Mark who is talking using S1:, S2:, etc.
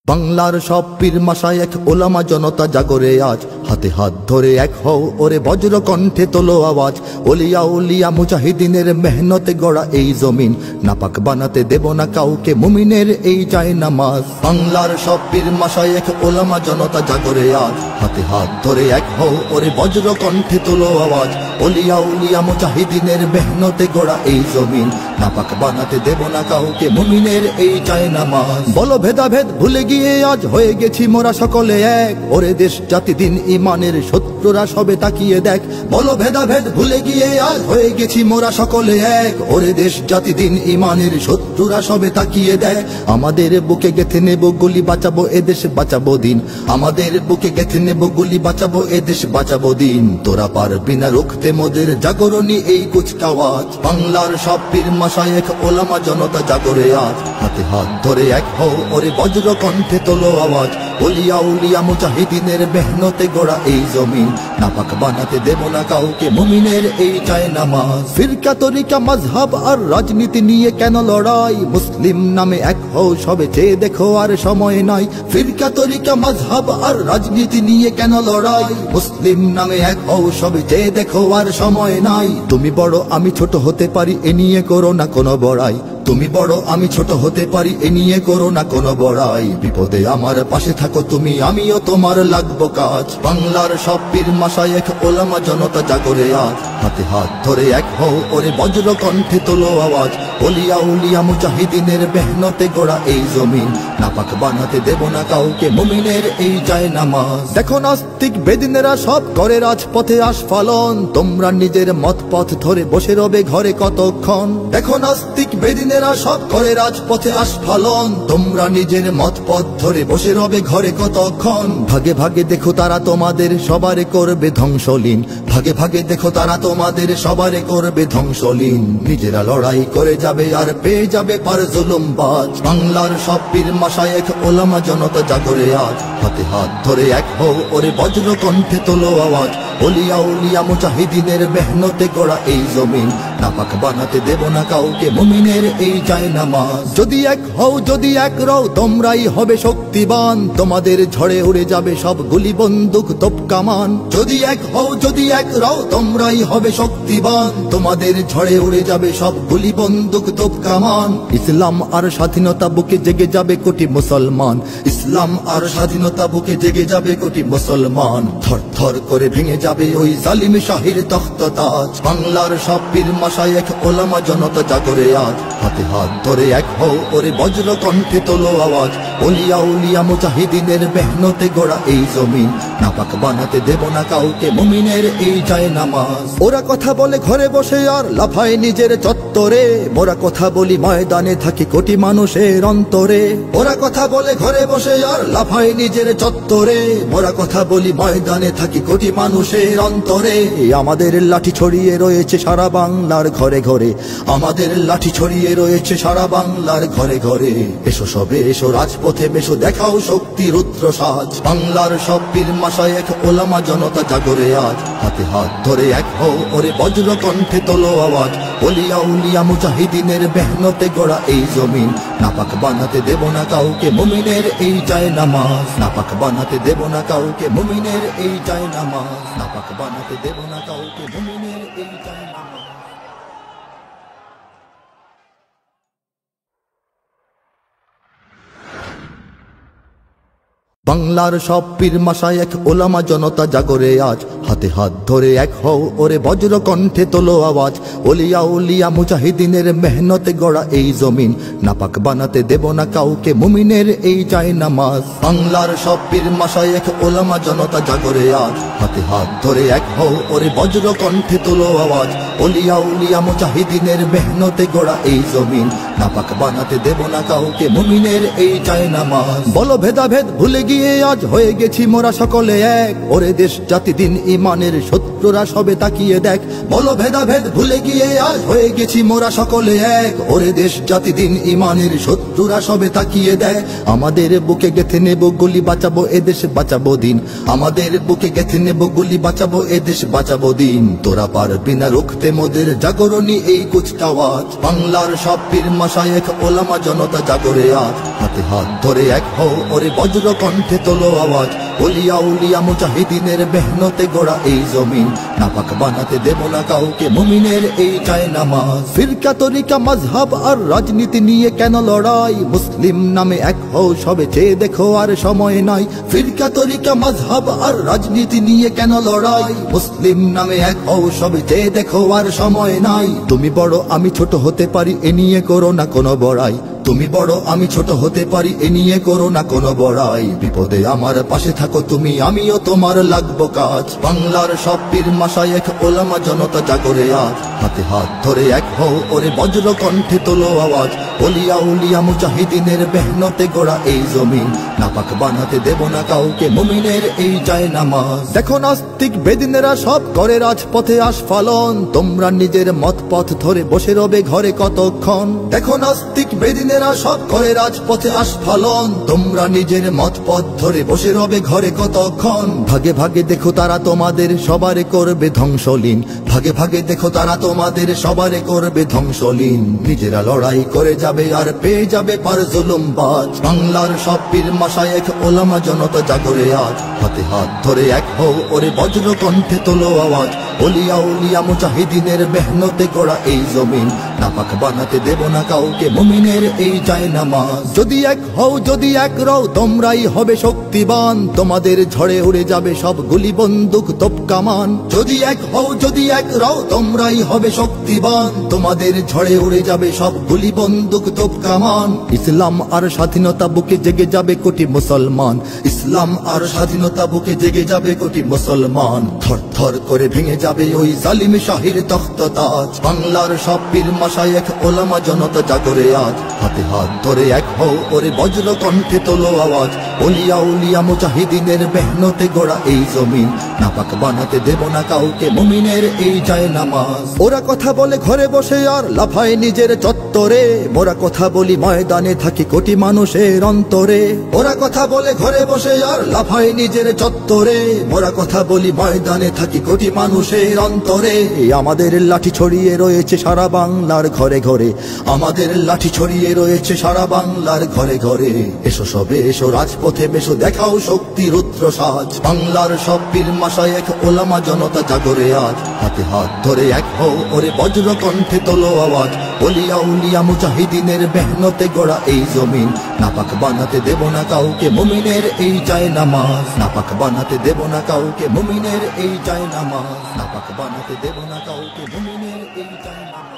S1: বাংলার সব পীর মাশায়েখ ওলামা জনতা জাগরে আজ, হাতে হাত ধরে এক হও ওরে বজ্র কণ্ঠে তোলো আওয়াজ। ওলিয়া উলিয়া মুজাহিদিনের মেহনতে গড়া এই জমিন, নাপাক বানাতে দেব না কাউকে মুমিনের এই চাই নামাজ। বাংলার সব পীর মাশায়েখ ওলামা জনতা জাগরে আজ, হাতে হাত ধরে এক হও ওরে বজ্র কণ্ঠে তোলো আওয়াজ। ওলিয়া উলিয়া মুজাহিদিনের মেহনতে গড়া এই জমিন, নাপাক বানাতে দেব না কাউকে মুমিনের এই চাই নামাজ। বলো ভেদাভেদ ভুলে গিয়ে আজ হয়ে গেছি মোরা সকলে এক, ওরে দেশ জাতি দিন ইমানের শত্রুরা সবে তাকিয়ে দেখ। বলো ভেদাভেদ ভুলে গিয়ে আজ হয়ে গেছি মোরা সকলে এক, ওরে দেশ জাতি দিন ইমানের শত্রুরা সবে তাকিয়ে দেখ। আমাদের বুকে গেঁথে নেব গুলি, বাঁচাবো এদেশ বাঁচাবো দিন। আমাদের বুকে গেঁথে নেব গুলি, বাঁচাবো এদেশ বাঁচাবো দিন। তোরা পারবি না রুখতে মোদের জাগরণী এই কুচকাওয়াজ। বাংলার সব পীর মাশায়েখ ওলামা জনতা জাগরে আজ, হাতে হাত ধরে এক হও ওরে বজ্র কণ্ঠে তোলো আওয়াজ। ওলিয়া উলিয়া মুজাহিদিনের মেহনতে গড়া এই জমিন, নাপাক বানাতে দেব না কাউকে মুমিনের এই চাই নামাজ। ফিরকা তরিকা মাযহাব আর রাজনীতি নিয়ে কেন লড়াই, মুসলিম নামে এক হও সবে চেয়ে দেখো আর সময় নাই। ফিরকা তরিকা মাযহাব আর রাজনীতি নিয়ে কেন লড়াই, মুসলিম নামে এক হও সবে চেয়ে দেখো আর সময় নাই। তুমি বড় আমি ছোট হতে পারি এ নিয়ে করো না কোনো বড়াই, তুমি বড় আমি ছোট হতে পারি এ নিয়ে করো না কোনো বড়াই। বিপদে আমার পাশে থাকো তুমি, আমিও তোমার লাগবো কাজ। বাংলার সব পীর মাশায়েখ ওলামা জনতা জাগরে আজ, হাতে হাত ধরে এক হও ওরে বজ্র কণ্ঠে তোলো আওয়াজ। ওলিয়া উলিয়া মুজাহিদিনের মেহনতে গড়া এই জমিন, নাপাক বানাতে দেব না কাউকে মুমিনের এই চাই নামাজ। দেখো নাস্তিক বেদিনেরা সব করে রাজপথে আস্ফালন, তোমরা নিজের মত পথ ধরে বসে রবে ঘরে কতক্ষণ। দেখো নাস্তিক বেদিনেরা সব করে রাজপথে আস্ফালন, তোমরা নিজের মত পথ ধরে বসে রবে ঘরে কতক্ষণ। ভাগে ভাগে দেখো তারা তোমাদের সবারে করবে ধ্বংসলীন, ভাগে ভাগে দেখো তারা তোমাদের সবারে করবে ধ্বংসলীন। নিজেরা লড়াই করে যাবে আর পেয়ে যাবে পার জুলুমবাজ। বাংলার সব পীর মাশায়েখ ওলামা জনতা জাগরে আজ, হাতে হাত ধরে এক হও ওরে বজ্র কণ্ঠে তোলো আওয়াজ। ওলিয়া উলিয়া মুজাহিদিনের মেহনতে গড়া এই জমিন, নাপাক বানাতে দেব না কাউকে মুমিনের এই চাই নামাজ। যদি এক হও যদি এক রও তোমরাই হবে শক্তিবান, তোমাদের ঝড়ে উড়ে যাবে সব গুলি বন্দুক তোপ কামান। যদি এক হও যদি এক রও তোমরাই হবে শক্তিবান, তোমাদের ঝড়ে উড়ে যাবে সব গুলি বন্দুক তোপ কামান। ইসলাম আর স্বাধীনতা বুকে জেগে যাবে কোটি মুসলমান, ইসলাম আর স্বাধীনতা বুকে জেগে যাবে কোটি মুসলমান। থর থর করে ভেঙে যাবে ওই জালিম শাহির তখ্ত তাজ। বাংলার সব পীর মাশায়েখ ওলামা জনতা জাগরে আজ, হাতে হাত ধরে এক হও ওরে বজ্র কণ্ঠে তোলো আওয়াজ। ওলিয়া উলিয়া মুজাহিদিনের মেহনতে গড়া এই জমিন, নাপাক বানাতে দেব না কাউকে মুমিনের এই চাই নামাজ। ওরা কথা বলে ঘরে বসে আর লাফায় নিজের চত্বরে, মোরা কথা বলি ময়দানে থাকি কোটি মানুষের অন্তরে। ওরা কথা বলে ঘরে বসে আর লাফায় নিজের চত্বরে, মোরা কথা বলি ময়দানে থাকি কোটি মানুষের অন্তরে। আমাদের লাঠি ছড়িয়ে রয়েছে সারা বাংলার ঘরে ঘরে, আমাদের লাঠি ছড়িয়ে রয়েছে সারা বাংলার ঘরে ঘরে। এসো সবে এসো রাজপথে বেশো দেখাও শক্তি রুদ্র সাজ। বাংলার সব পীর মাশায়েখ ওলামা জনতা জাগরে আজ, হাতে হাত ধরে এক হও ওরে বজ্র কণ্ঠে তোলো আওয়াজ। ওলিয়া উলিয়া মুজাহিদিনের মেহনতে গড়া এই জমিন, নাপাক বানাতে দেব না কাউকে মুমিনের এই চাই নামাজ। নাপাক বানাতে দেব না কাউকে মুমিনের এই চাই নামাজ, নাপাক বানাতে দেব না কাউকে মুমিনের এই চাই নামাজ। বাংলার সব পীর মাশায়েখ ওলামা জনতা জাগরে আজ, হাতে হাত ধরে এক হও ওরে বজ্র কণ্ঠে তোলো আওয়াজ। ওলিয়া উলিয়া মুজাহিদিনের মেহনতে গড়া এই জমিন, নাপাক বানাতে দেব না কাউকে মুমিনের এই চাই নামাজ। বাংলার সব পীর মাশায়েখ ওলামা জনতা জাগরে আজ, হাতে হাত ধরে এক হও ওরে বজ্র কণ্ঠে তোলো আওয়াজ। ওলিয়া উলিয়া মুজাহিদিনের মেহনতে গড়া এই জমিন, নাপাক বানাতে দেব না কাউকে মুমিনের এই চাই নামাজ। বলো ভেদাভেদ ভুলে গিয়ে আজ হয়ে গেছি মোরা সকলে এক, ওরে দেশ জাতি দিন ইমানের শত্রুরা সবে তাকিয়ে দেখ। বলো ভেদাভেদ ভুলে গিয়ে আজ হয়ে গেছি মোরা সকলে এক, ওরে দেশ জাতি দিন ইমানের শত্রুরা সবে তাকিয়ে দেখ। আমাদের বুকে গেঁথে নেব গুলি, বাঁচাবো এদেশ বাঁচাবো দিন। আমাদের বুকে গেঁথে নেব গুলি, বাঁচাবো এদেশ বাঁচাবো দিন। তোরা পারবি না রুখতে মোদের জাগরণী এই কুচকাওয়াজ। বাংলার সব পীর মাশায়েখ ওলামা জনতা জাগরে আজ হাতে হাত ধরে এক হও ওরে বজ্র কণ্ঠে তোলো আওয়াজ ওলিয়া উলিয়া মুজাহিদিনের মেহনতে গড়া এই জমিন নাপাক বানাতে দেব না কাউকে মুমিনের এই চায় নামাজ ফিরকা তরিকা মাযহাব আর রাজনীতি নিয়ে কেন লড়াই মুসলিম নামে এক হও সবে চেয়ে দেখো আর সময় নাই ফিরকা তরিকা মাযহাব আর রাজনীতি নিয়ে কেন লড়াই মুসলিম নামে এক হও সবে চেয়ে দেখো আর সময় নাই তুমি বড় আমি ছোট হতে পারি এ নিয়ে করো না কোনো বড়াই তুমি বড় আমি ছোট হতে পারি এ নিয়ে করো না কোনো বড়াই বিপদে আমার পাশে থাকো তুমি আমিও তোমার লাগবো কাজ বাংলার সব পীর মাশায়েখ ওলামা জনতা জাগরে আজ হাতে হাত ধরে এক হও ওরে বজ্র কণ্ঠে তোলো আওয়াজ ওলিয়া উলিয়া মুজাহিদিনের মেহনতে গড়া এই জমিন নাপাক বানাতে দেব না কাউকে মুমিনের এই চায় নামাজ দেখো নাস্তিক বেদিনেরা সব করে রাজপথে আস্ফালন তোমরা নিজের মত পথ ধরে বসে রবে ঘরে কতক্ষণ দেখো নাস্তিক বেদিনেরা সব করে রাজপথে আস্ফালন তোমরা নিজের মত পথ ধরে বসে রবে ঘরে কতক্ষণ ভাগে ভাগে দেখো তারা তোমাদের সবারে করবে ধ্বংসলীন ভাগে ভাগে দেখো তারা তোমাদের সবারে করবে ধ্বংসলীন নিজেরা লড়াই করে যাবে আর পেয়ে যাবে পার জুলুমবাজ বাংলার সব পীর মাশায়েখ ওলামা জনতা জাগরে আজ হাতে হাত ধরে এক হও ওরে বজ্র কণ্ঠে তোলো আওয়াজ ওলিয়া উলিয়া মুজাহিদিনের মেহনতে গড়া এই জমিন নাপাক বানাতে দেব না কাউকে মুমিনের এই চায় নামাজ যদি এক হও যদি এক রও তোমরাই হবে শক্তিবান তোমাদের ঝড়ে উড়ে যাবে সব গুলি বন্দুক তোপ কামান যদি এক হও যদি এক রও তোমরাই হবে শক্তিবান তোমাদের ঝড়ে উড়ে যাবে সব গুলি বন্দুক তোপ কামান ইসলাম আর স্বাধীনতা বুকে জেগে যাবে কোটি মুসলমান ইসলাম আর স্বাধীনতা বুকে জেগে যাবে কোটি মুসলমান থর থর করে ভেঙে যাবে ওই জালিম শাহির তখ্ত তাজ বাংলার সব পীর মাশায়েখ ওলামা জনতা জাগরে আজ হাতে হাত ধরে এক হও ওরে বজ্র কণ্ঠে তোলো আওয়াজ ওলিয়া উলিয়া মুজাহিদিনের মেহনতে গড়া এই জমিন নাপাক বানাতে দেব না কাউকে মুমিনের এই চায় নামাজ ওরা কথা বলে ঘরে বসে আর লাফায় নিজের চত্বরে মোরা কথা বলি ময়দানে থাকি কোটি মানুষের অন্তরে ওরা কথা বলে ঘরে বসে আর লাফায় নিজের চত্বরে মোরা কথা বলি ময়দানে থাকি কোটি মানুষের অন্তরে আমাদের লাঠি ছড়িয়ে রয়েছে সারা বাংলার ঘরে ঘরে আমাদের লাঠি ছড়িয়ে রয়েছে সারা বাংলার ঘরে ঘরে এসো সবে এসো রাজপথে বেশো দেখাও শক্তি রুদ্র সাজ বাংলার সব পীর মাশায়েখ ওলামা জনতা জাগরে আজ হাতে হাত ধরে এক হও ওরে বজ্র কণ্ঠে তোলো আওয়াজ ওলিয়া উলিয়া মুজাহিদিনের মেহনতে গড়া এই জমিন নাপাক বানাতে দেব না কাউকে মুমিনের এই চায় নামাজ নাপাক বানাতে দেব না কাউকে মুমিনের এই চায় নামাজ নাপাক বানাতে দেব না কাউকে মুমিনের এই চায় নামাজ